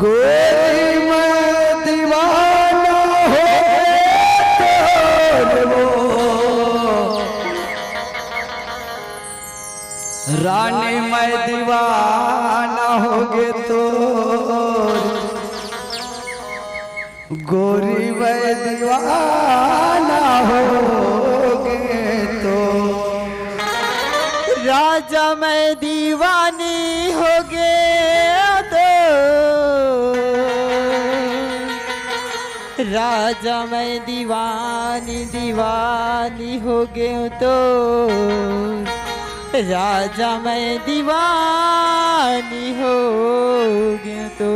गोरी मैं दीवाना हो वो रानी मैं दीवाना होगे तो गोरी मैं दीवाना होगे तो राजा मैं दीवानी हो गया तो राजा मैं दीवानी हो गया तो राजा मैं दीवानी हो गया तो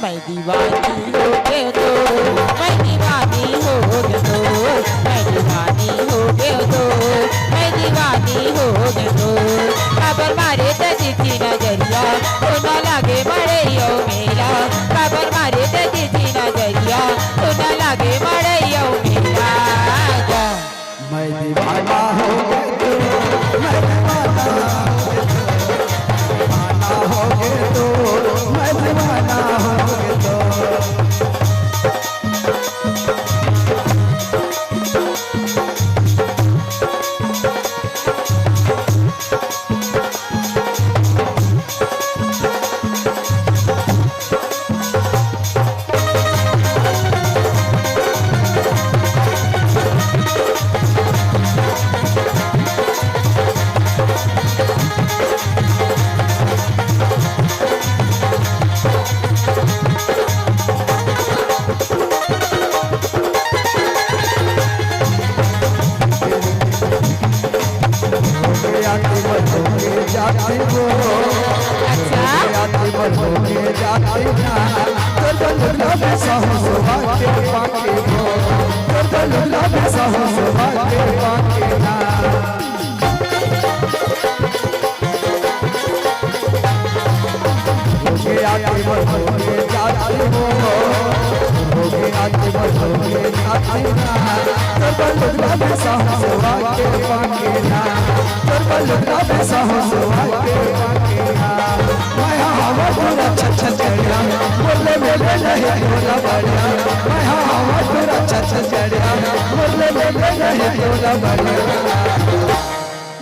मैं दीवानी हो गया तो मैं दीवानी हो गया तो मैं दीवानी हो गया तो मैं दीवानी हो गया तो खबर मारे तो दिखी नजरिया तो न लगे मरे यो मेरा खबर मारे तो दिखी नजरिया तो न लगे मरे यो मेरा मैं दीवाना हो गया तो मैं दीवाना हो गया तो मैं दीवाना हो गया तो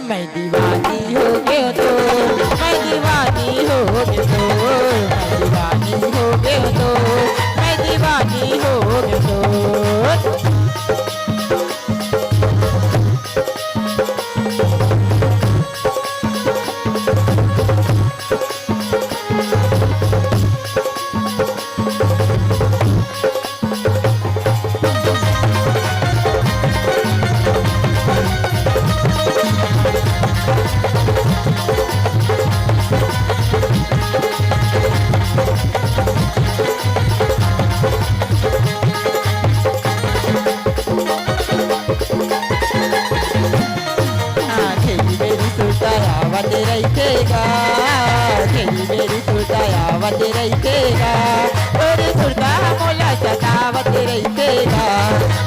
मैं दीवानी हो गया तो मैं दीवानी हो गया तो मैं दीवानी हो गया तो मैं दीवानी हो गया तो तोरी सुरता मोला सतावत रहितेगा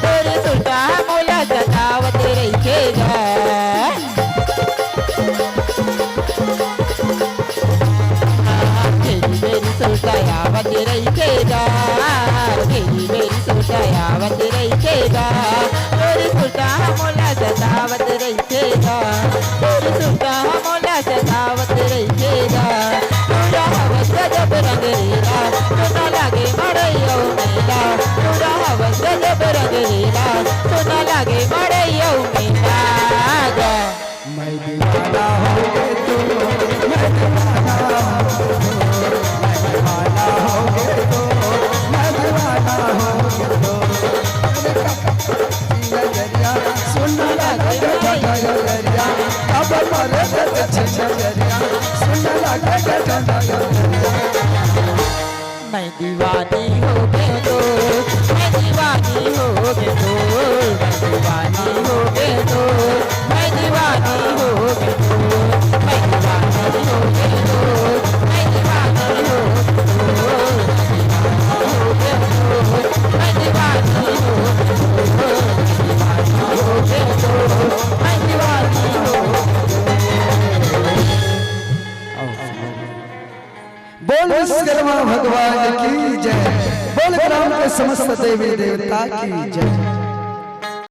तोरी सुरता मोला सतावत रहितेगा तेरी मेरी सुरता यावत रहितेगा तेरी मेरी सुरता यावत रहितेगा तोरी सुरता मोला सतावत रहितेगा तोरी सुरता मोला सतावत रहितेगा जब रंगेला तो न लगे मड़ैयो मेला पूरा हवस जब रंगेला तो न लगे मड़ैयो मेला मैं दीवाना हो गया तो मैं दीवाना दीवानी हो गए तो, मैं दीवानी हो गए तो, मैं दीवानी हो गए तो, मैं दीवानी हो गए तो, मैं दीवानी हो गए तो, मैं दीवानी हो गए तो, मैं दीवानी हो गए तो, मैं दीवानी हो। बोल विश्वकर्मा भगवान की जय, बोल ग्राम के समस्त देवी देवता की जय।